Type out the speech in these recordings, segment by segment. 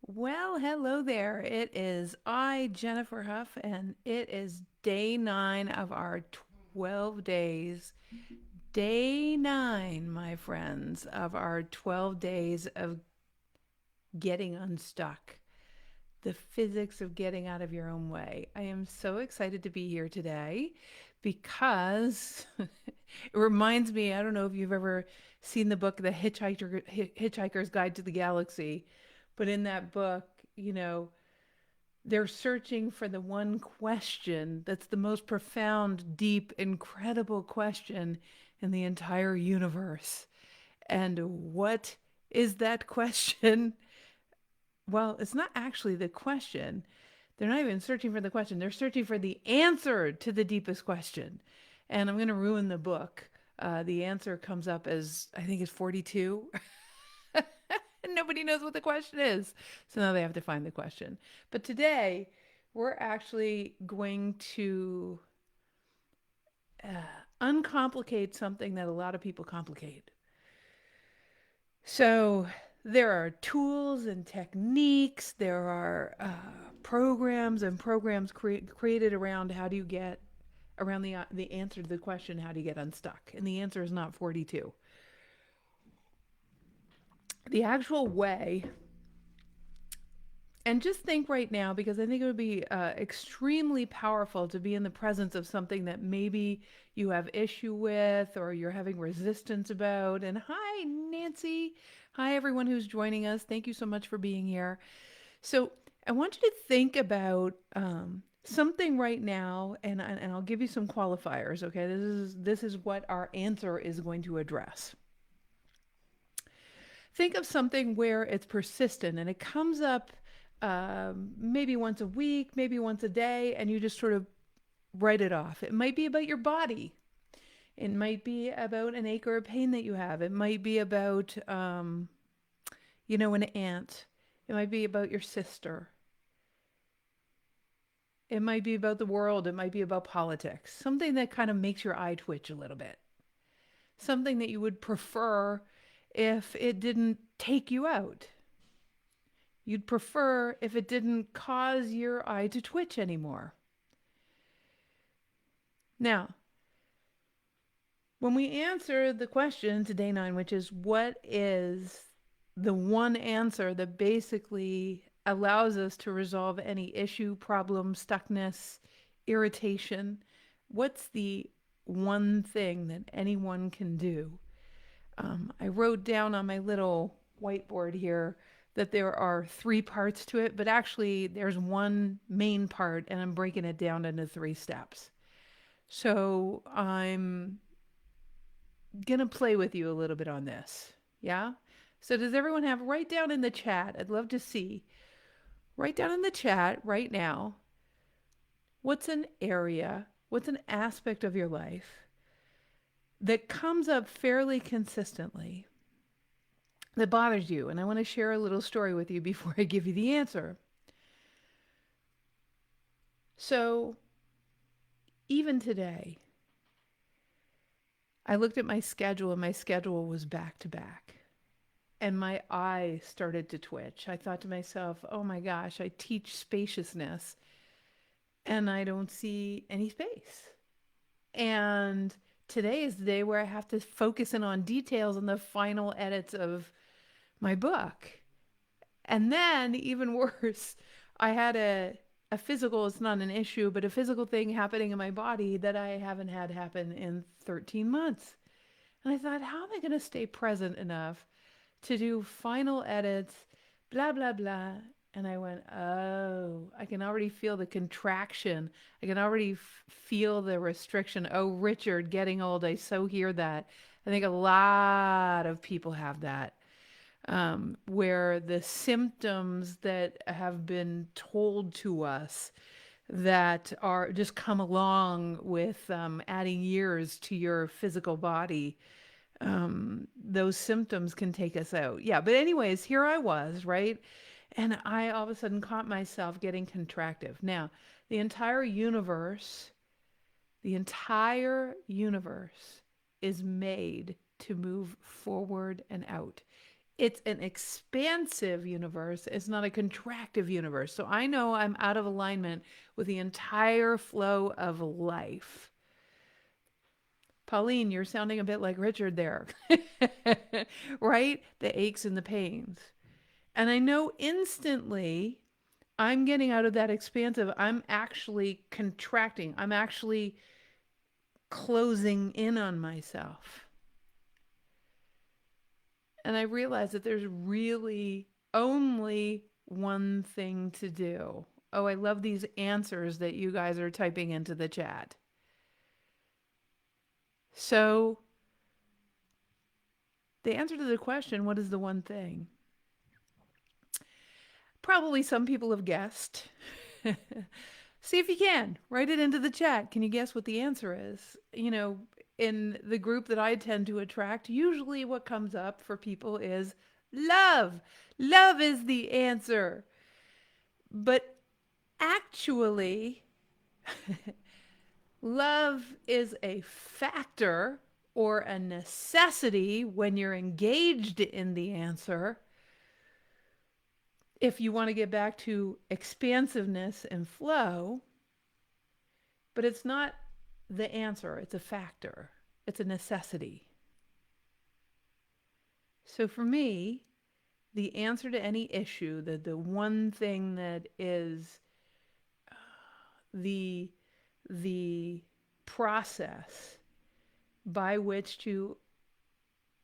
Well, hello there. It is I, Jennifer Huff, and it is day 9 of our 12 days. Day 9, my friends, of our 12 days of getting unstuck. The physics of getting out of your own way. I am so excited to be here today because it reminds me, I don't know if you've ever seen the book, Hitchhiker's Guide to the Galaxy, but in that book, you know, they're searching for the one question that's the most profound, deep, incredible question in the entire universe. And what is that question? Well, it's not actually the question. They're not even searching for the question. They're searching for the answer to the deepest question. And I'm going to ruin the book. The answer comes up as, I think it's 42. And nobody knows what the question is. So now they have to find the question. But today, we're actually going to uncomplicate something that a lot of people complicate. So there are tools and techniques, there are programs and programs created around how do you get around the answer to the question, how do you get unstuck? And the answer is not 42. The actual way, and just think right now, because I think it would be extremely powerful to be in the presence of something that maybe you have issue with or you're having resistance about. And hi, Nancy. Hi, everyone who's joining us. Thank you so much for being here. So I want you to think about something right now, and I'll give you some qualifiers. Okay, this is what our answer is going to address. Think of something where it's persistent and it comes up maybe once a week, maybe once a day, and you just sort of write it off. It might be about your body. It might be about an ache or a pain that you have. It might be about, an aunt. It might be about your sister. It might be about the world. It might be about politics. Something that kind of makes your eye twitch a little bit. Something that you would prefer if it didn't take you out. You'd prefer if it didn't cause your eye to twitch anymore. Now, when we answer the question to day 9, which is what is the one answer that basically allows us to resolve any issue, problem, stuckness, irritation, what's the one thing that anyone can do? I wrote down on my little whiteboard here that there are 3 parts to it, but actually there's one main part, and I'm breaking it down into 3 steps. So I'm gonna play with you a little bit on this. Yeah? So does everyone have, write down in the chat? I'd love to see. Write down in the chat right now, what's an area, what's an aspect of your life that comes up fairly consistently that bothers you? And I want to share a little story with you before I give you the answer. So even today, I looked at my schedule and my schedule was back to back. And my eye started to twitch. I thought to myself, oh my gosh, I teach spaciousness and I don't see any space. And today is the day where I have to focus in on details on the final edits of my book. And then, even worse, I had a physical, it's not an issue, but a physical thing happening in my body that I haven't had happen in 13 months. And I thought, how am I going to stay present enough to do final edits, blah, blah, blah. And I went, oh, I can already feel the contraction. I can already feel the restriction. Oh, Richard, getting old. I so hear that. I think a lot of people have that, where the symptoms that have been told to us that are just come along with adding years to your physical body, those symptoms can take us out. Yeah, but anyways, here I was, right? And I all of a sudden caught myself getting contractive. Now, the entire universe, the entire universe is made to move forward and out. It's an expansive universe. It's not a contractive universe. So I know I'm out of alignment with the entire flow of life. Pauline, you're sounding a bit like Richard there, right? The aches and the pains. And I know instantly I'm getting out of that expansive. I'm actually contracting. I'm actually closing in on myself. And I realize that there's really only one thing to do. Oh, I love these answers that you guys are typing into the chat. So, the answer to the question, what is the one thing? Probably some people have guessed. See if you can. Write it into the chat. Can you guess what the answer is? You know, in the group that I tend to attract, usually what comes up for people is love. Love is the answer. But actually, love is a factor or a necessity when you're engaged in the answer. If you want to get back to expansiveness and flow, but it's not the answer, it's a factor, it's a necessity. So for me, the answer to any issue, the one thing that is the the process by which to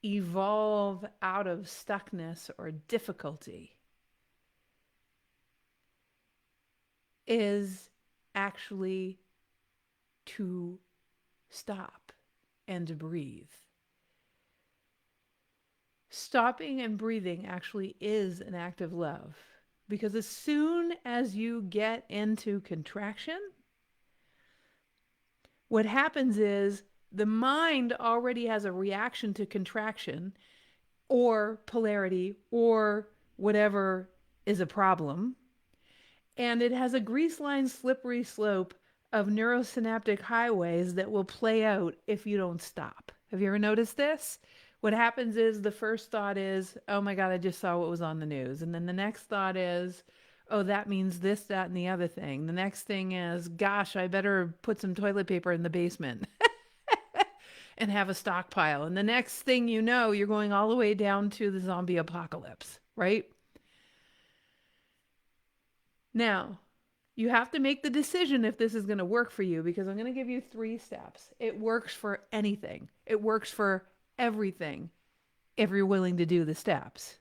evolve out of stuckness or difficulty is actually to stop and to breathe. Stopping and breathing actually is an act of love, because as soon as you get into contraction, what happens is the mind already has a reaction to contraction or polarity or whatever is a problem. And it has a grease line, slippery slope of neurosynaptic highways that will play out if you don't stop. Have you ever noticed this? What happens is the first thought is, oh my God, I just saw what was on the news. And then the next thought is, oh, that means this, that, and the other thing. The next thing is, gosh, I better put some toilet paper in the basement and have a stockpile. And the next thing you know, you're going all the way down to the zombie apocalypse, right? Now, you have to make the decision if this is going to work for you, because I'm going to give you 3 steps. It works for anything. It works for everything if you're willing to do the steps.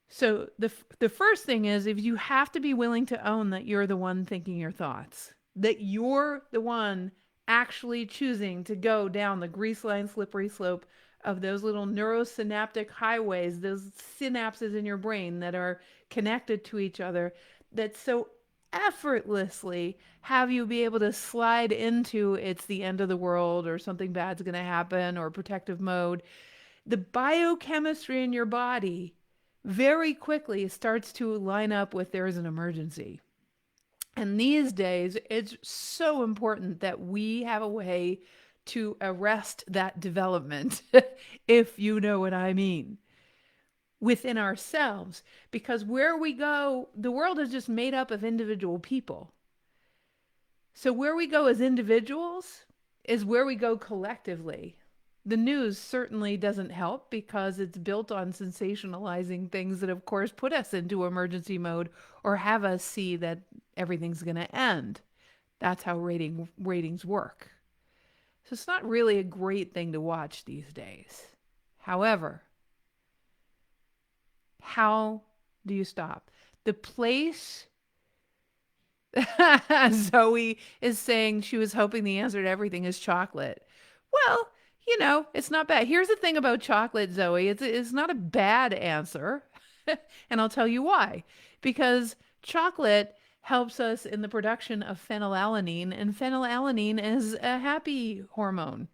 So the first thing is, if you have to be willing to own that you're the one thinking your thoughts, that you're the one actually choosing to go down the grease line, slippery slope of those little neurosynaptic highways, those synapses in your brain that are connected to each other, that so effortlessly have you be able to slide into it's the end of the world or something bad's going to happen or protective mode. The biochemistry in your body very quickly starts to line up with there is an emergency. And these days, it's so important that we have a way to arrest that development, if you know what I mean, within ourselves. Because where we go, the world is just made up of individual people. So where we go as individuals is where we go collectively. The news certainly doesn't help because it's built on sensationalizing things that, of course, put us into emergency mode or have us see that everything's going to end. That's how ratings work. So it's not really a great thing to watch these days. However, how do you stop? The place Zoe is saying she was hoping the answer to everything is chocolate. Well, you know, it's not bad. Here's the thing about chocolate, Zoe. It's not a bad answer. And I'll tell you why. Because chocolate helps us in the production of phenylalanine, and phenylalanine is a happy hormone.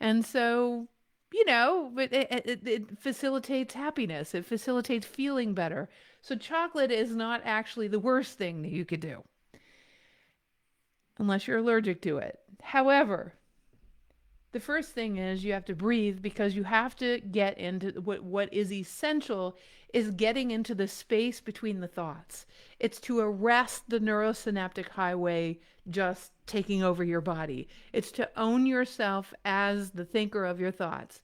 And so, you know, it facilitates happiness. It facilitates feeling better. So chocolate is not actually the worst thing that you could do, unless you're allergic to it. However, The first thing is you have to breathe, because you have to get into what is essential is getting into the space between the thoughts. It's to arrest the neurosynaptic highway just taking over your body. It's to own yourself as the thinker of your thoughts.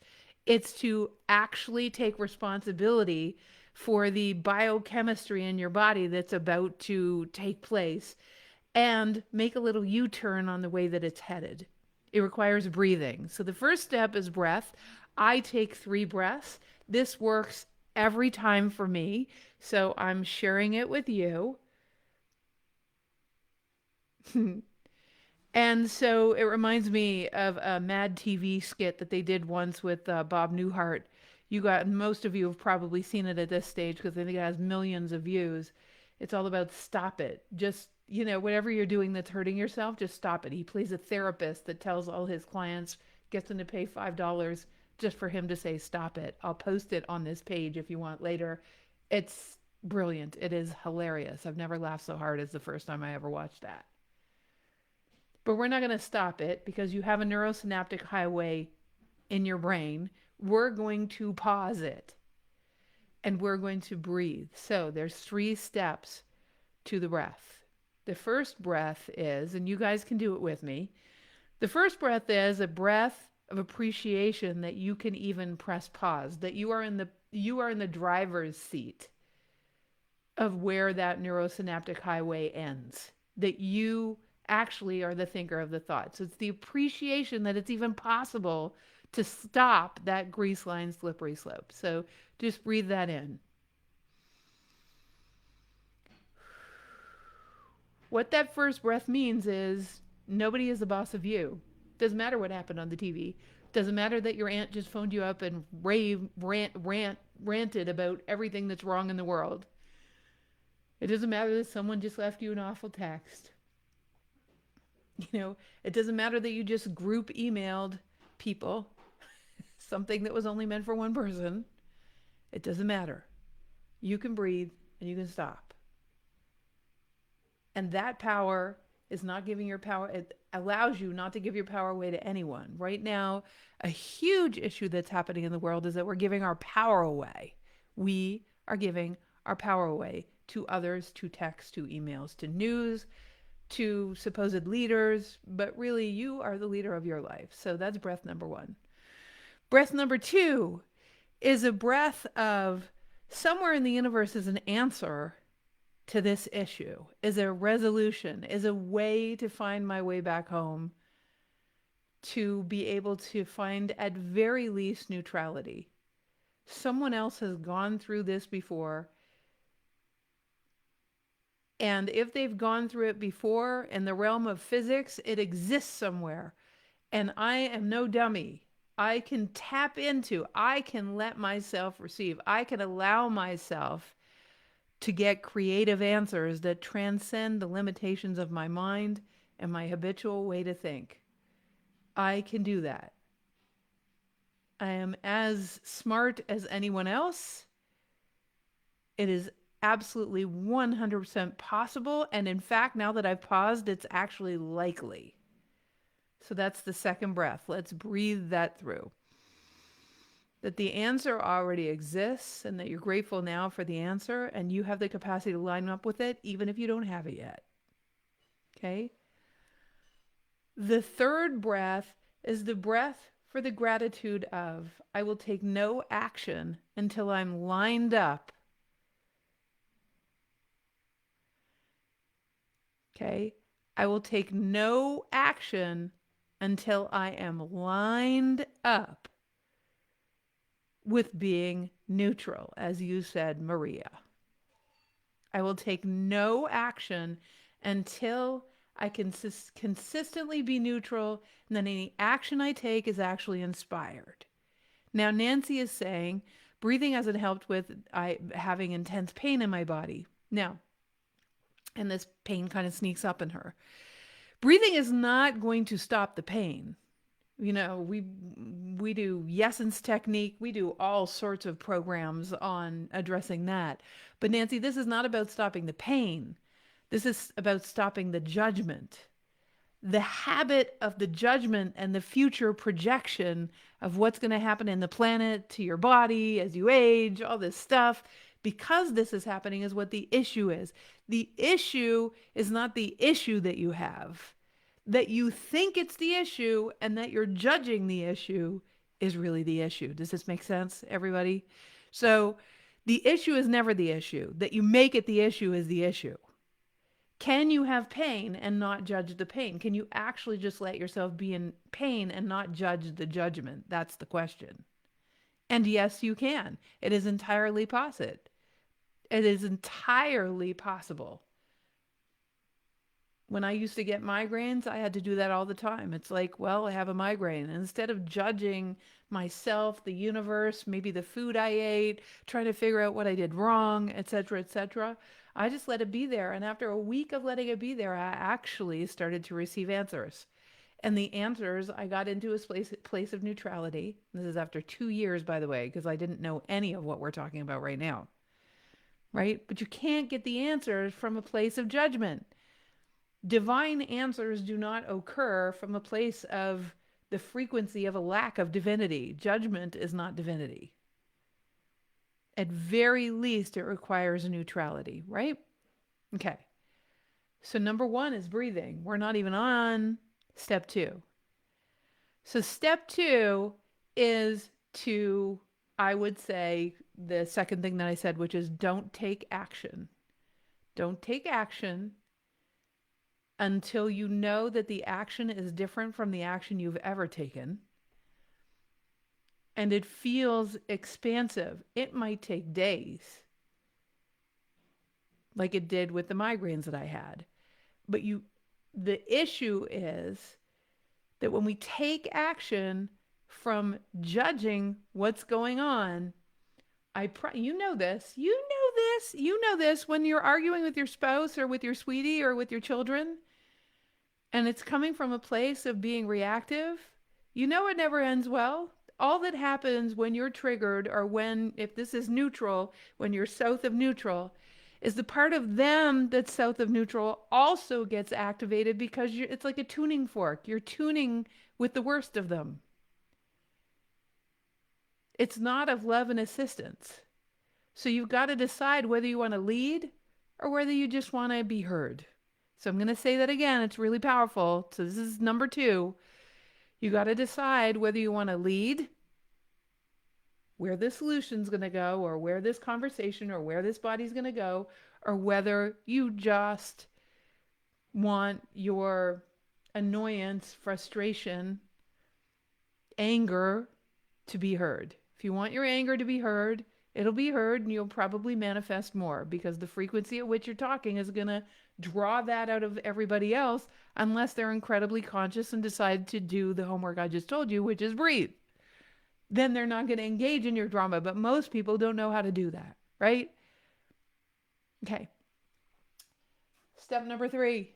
It's to actually take responsibility for the biochemistry in your body that's about to take place, and make a little U-turn on the way that it's headed. It requires breathing. So the first step is breath. I take 3 breaths. This works every time for me. So I'm sharing it with you. And so it reminds me of a Mad TV skit that they did once with Bob Newhart. Most of you have probably seen it at this stage because I think it has millions of views. It's all about stop it. Just, whatever you're doing that's hurting yourself, just stop it. He plays a therapist that tells all his clients, gets them to pay $5 just for him to say, stop it. I'll post it on this page if you want later. It's brilliant. It is hilarious. I've never laughed so hard as the first time I ever watched that. But we're not going to stop it because you have a neurosynaptic highway in your brain. We're going to pause it and we're going to breathe. So there's 3 steps to the breath. The first breath is, and you guys can do it with me, the first breath is a breath of appreciation that you can even press pause, that you are in the driver's seat of where that neurosynaptic highway ends, that you actually are the thinker of the thoughts. So it's the appreciation that it's even possible to stop that grease line slippery slope. So just breathe that in. What that first breath means is nobody is the boss of you. Doesn't matter what happened on the TV. Doesn't matter that your aunt just phoned you up and ranted about everything that's wrong in the world. It doesn't matter that someone just left you an awful text. It doesn't matter that you just group emailed people something that was only meant for one person. It doesn't matter. You can breathe and you can stop. And that power is not giving your power. It allows you not to give your power away to anyone. Right now, a huge issue that's happening in the world is that we're giving our power away. We are giving our power away to others, to texts, to emails, to news, to supposed leaders, but really you are the leader of your life. So that's breath number 1. Breath number 2 is a breath of somewhere in the universe is an answer to this issue, is a resolution, is a way to find my way back home, to be able to find at very least neutrality. Someone else has gone through this before. And if they've gone through it before in the realm of physics, it exists somewhere. And I am no dummy. I can tap into, I can let myself receive, I can allow myself to get creative answers that transcend the limitations of my mind and my habitual way to think. I can do that. I am as smart as anyone else. It is absolutely 100% possible. And in fact, now that I've paused, it's actually likely. So that's the second breath. Let's breathe that through. That the answer already exists and that you're grateful now for the answer and you have the capacity to line up with it even if you don't have it yet. Okay? The third breath is the breath for the gratitude of, I will take no action until I'm lined up. Okay? I will take no action until I am lined up with being neutral, as you said, Maria. I will take no action until I can consistently be neutral, and then any action I take is actually inspired. Now, Nancy is saying breathing hasn't helped with having intense pain in my body. Now, and this pain kind of sneaks up in her. Breathing is not going to stop the pain. We do Yessen's technique. We do all sorts of programs on addressing that. But Nancy, this is not about stopping the pain. This is about stopping the judgment. the habit of the judgment and the future projection of what's going to happen in the planet to your body as you age, all this stuff, because this is happening is what the issue is. The issue is not the issue that you have. That you think it's the issue and that you're judging the issue is really the issue. Does this make sense, everybody? So the issue is never the issue. That you make it the issue is the issue. Can you have pain and not judge the pain? Can you actually just let yourself be in pain and not judge the judgment? That's the question. And yes, you can. It is entirely possible. It is entirely possible. When I used to get migraines, I had to do that all the time. It's like, well, I have a migraine. And instead of judging myself, the universe, maybe the food I ate, trying to figure out what I did wrong, etc., I just let it be there. And after a week of letting it be there, I actually started to receive answers. And the answers, I got into a place of neutrality. This is after 2 years, by the way, because I didn't know any of what we're talking about right now. Right? But you can't get the answers from a place of judgment. Divine answers do not occur from a place of the frequency of a lack of divinity. Judgment is not divinity. At very least, it requires neutrality, right? Okay. So number 1 is breathing. We're not even on step 2. So step 2 is to, I would say, the second thing that I said, which is don't take action. Don't take action until you know that the action is different from the action you've ever taken. And it feels expansive. It might take days, like it did with the migraines that I had. But the issue is that when we take action from judging what's going on, you know this when you're arguing with your spouse or with your sweetie or with your children, and it's coming from a place of being reactive, you know it never ends well. All that happens when you're triggered, or if this is neutral, when you're south of neutral, is the part of them that's south of neutral also gets activated because it's like a tuning fork. You're tuning with the worst of them. It's not of love and assistance. So you've got to decide whether you want to lead or whether you just want to be heard. So I'm going to say that again. It's really powerful. So this is number 2. You got to decide whether you want to lead, where the solution's going to go, or where this conversation or where this body's going to go, or whether you just want your annoyance, frustration, anger to be heard. If you want your anger to be heard, it'll be heard and you'll probably manifest more because the frequency at which you're talking is going to draw that out of everybody else unless they're incredibly conscious and decide to do the homework I just told you, which is breathe. Then they're not going to engage in your drama, but most people don't know how to do that, right? Okay. Step number 3.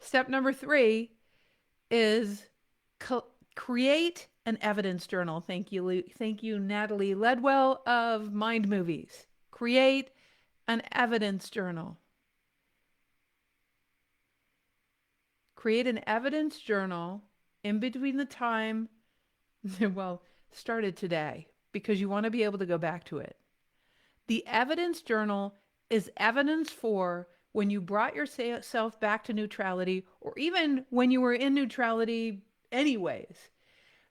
Step number 3 is create an evidence journal. Thank you, Natalie Ledwell of Mind Movies. Create an evidence journal. Create an evidence journal in between the time, well, start it today because you want to be able to go back to it. The evidence journal is evidence for when you brought yourself back to neutrality, or even when you were in neutrality anyways.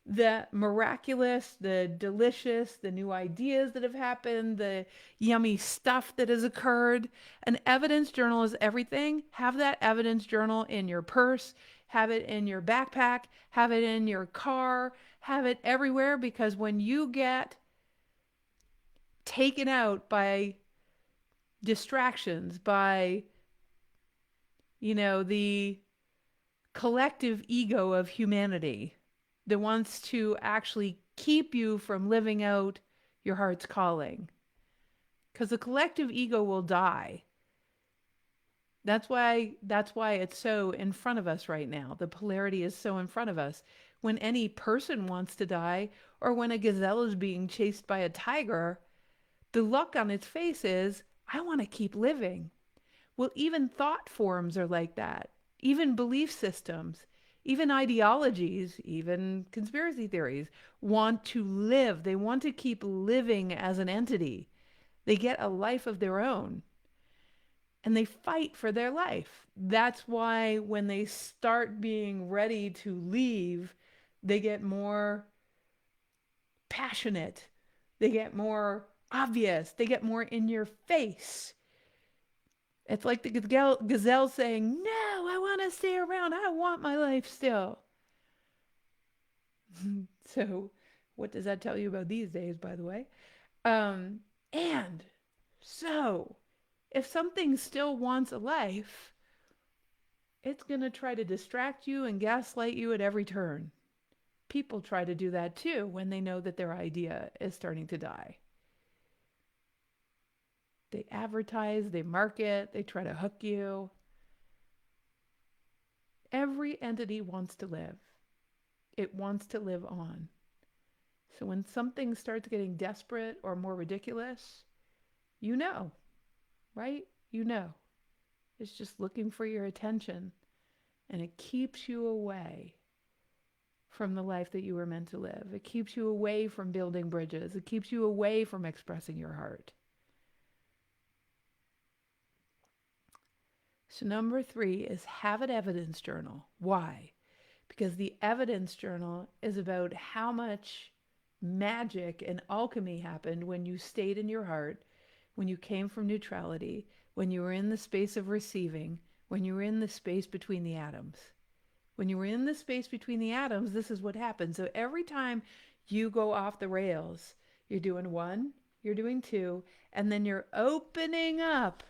The miraculous, the delicious, the new ideas that have happened, the yummy stuff that has occurred. An evidence journal is everything. Have that evidence journal in your purse, have it in your backpack, have it in your car, have it everywhere, because when you get taken out by distractions, by, the collective ego of humanity that wants to actually keep you from living out your heart's calling. Because the collective ego will die. That's why it's so in front of us right now. The polarity is so in front of us. When any person wants to die, or when a gazelle is being chased by a tiger, the look on its face is, I want to keep living. Well, even thought forms are like that. even belief systems, even ideologies, even conspiracy theories want to live. They want to keep living as an entity. They get a life of their own and they fight for their life. That's why when they start being ready to leave, they get more passionate, they get more obvious, they get more in your face. It's like the gazelle saying, no, I want to stay around. I want my life still. So, what does that tell you about these days, by the way? And so, if something still wants a life, it's going to try to distract you and gaslight you at every turn. People try to do that too when they know that their idea is starting to die. They advertise, they market, they try to hook you. Every entity wants to live. It wants to live on. So when something starts getting desperate or more ridiculous, you know, right? You know. It's just looking for your attention, and it keeps you away from the life that you were meant to live. It keeps you away from building bridges. It keeps you away from expressing your heart. So number 3 is have an evidence journal. Why? Because the evidence journal is about how much magic and alchemy happened when you stayed in your heart, when you came from neutrality, when you were in the space of receiving, when you were in the space between the atoms. When you were in the space between the atoms, this is what happens. So every time you go off the rails, you're doing 1, you're doing 2, and then you're opening up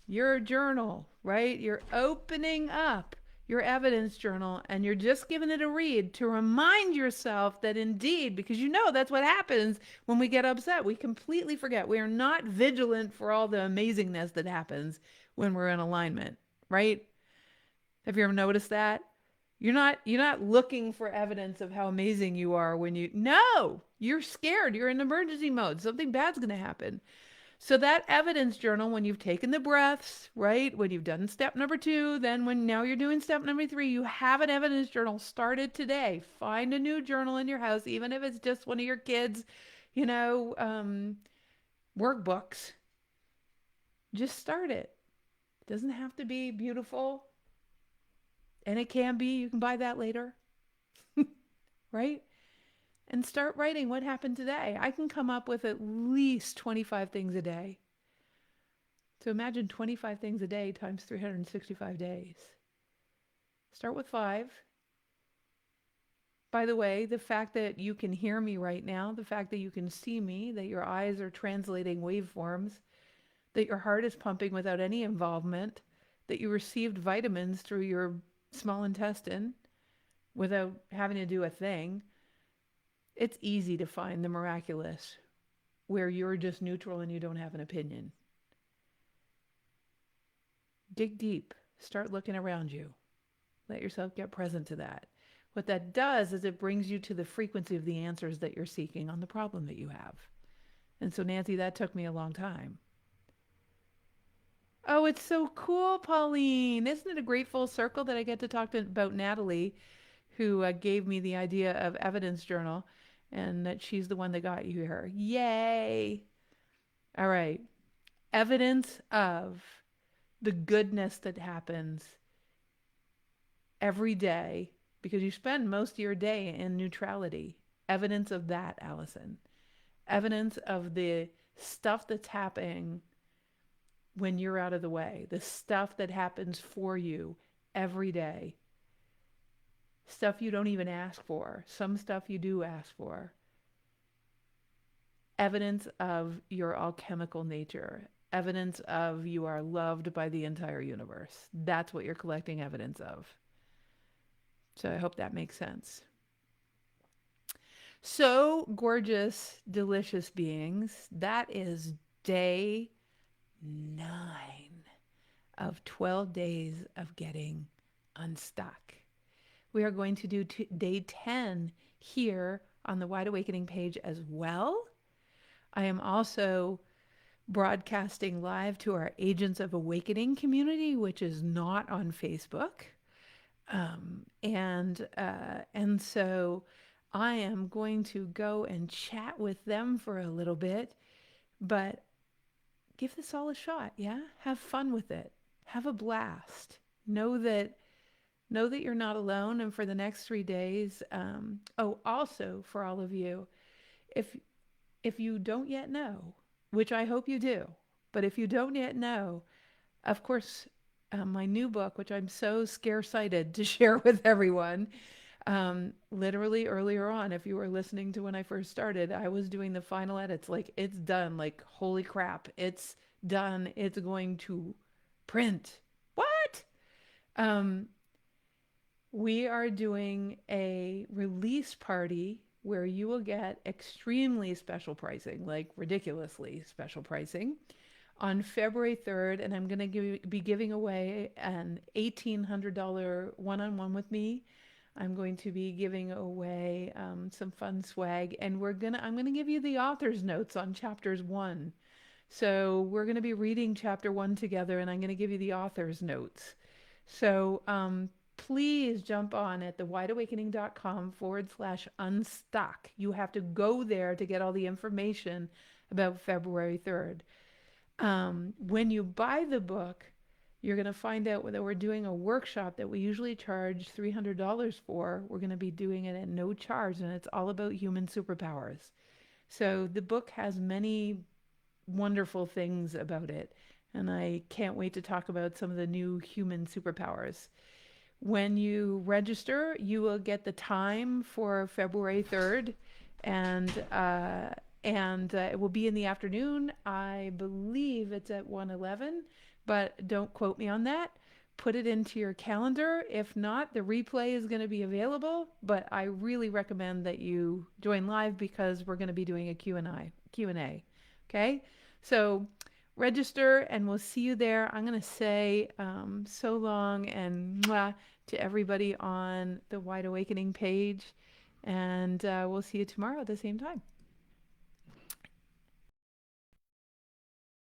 your journal, right? You're opening up your evidence journal and you're just giving it a read to remind yourself that indeed, because you know that's what happens when we get upset. We completely forget. We are not vigilant for all the amazingness that happens when we're in alignment, right? Have you ever noticed that? You're not looking for evidence of how amazing you are when you're scared. You're in emergency mode. Something bad's going to happen. So that evidence journal, when you've taken the breaths, right? When you've done step number 2, then when now you're doing step number 3, you have an evidence journal started today. Find a new journal in your house, even if it's just one of your kids, workbooks. Just start it. It doesn't have to be beautiful. And it can be. You can buy that later. Right? And start writing what happened today. I can come up with at least 25 things a day. So imagine 25 things a day times 365 days. Start with 5. By the way, the fact that you can hear me right now, the fact that you can see me, that your eyes are translating waveforms, that your heart is pumping without any involvement, that you received vitamins through your small intestine without having to do a thing. It's easy to find the miraculous where you're just neutral and you don't have an opinion. Dig deep. Start looking around you. Let yourself get present to that. What that does is it brings you to the frequency of the answers that you're seeking on the problem that you have. And so, Nancy, that took me a long time. Oh, it's so cool, Pauline. Isn't it a great full circle that I get to talk about Natalie, who gave me the idea of evidence journal, and that she's the one that got you here. Yay! All right. Evidence of the goodness that happens every day, because you spend most of your day in neutrality. Evidence of that, Allison. Evidence of the stuff that's happening when you're out of the way, the stuff that happens for you every day. Stuff you don't even ask for. Some stuff you do ask for. Evidence of your alchemical nature. Evidence of you are loved by the entire universe. That's what you're collecting evidence of. So I hope that makes sense. So, gorgeous, delicious beings, that is day 9 of 12 days of getting unstuck. We are going to do day 10 here on the Wide Awakening page as well. I am also broadcasting live to our Agents of Awakening community, which is not on Facebook. And so I am going to go and chat with them for a little bit, but give this all a shot. Yeah, have fun with it. Have a blast. Know that know that you're not alone. And for the next 3 days, oh, also for all of you, if if you don't yet know, which I hope you do, but if you don't yet know, of course, my new book, which I'm so scare-sighted to share with everyone, literally earlier on, if you were listening to when I first started, I was doing the final edits. Like, it's done. Like, holy crap, it's done. It's going to print. What? Um, we are doing a release party where you will get extremely special pricing, like ridiculously special pricing, on February 3rd. And I'm going to be giving away an $1,800 one-on-one with me. I'm going to be giving away some fun swag, and I'm gonna give you the author's notes on chapters 1. So we're gonna be reading chapter 1 together, and I'm gonna give you the author's notes. So please jump on at thewideawakening.com/unstuck. You have to go there to get all the information about February 3rd. When you buy the book, you're going to find out that we're doing a workshop that we usually charge $300 for. We're going to be doing it at no charge, and it's all about human superpowers. So the book has many wonderful things about it, and I can't wait to talk about some of the new human superpowers. When you register, you will get the time for February 3rd, and it will be in the afternoon. I believe it's at 1:11, but don't quote me on that. Put it into your calendar. If not, the replay is going to be available, but I really recommend that you join live because we're going to be doing a Q&A. Okay? So register and we'll see you there. I'm going to say so long and mwah to everybody on the Wide Awakening page. And we'll see you tomorrow at the same time.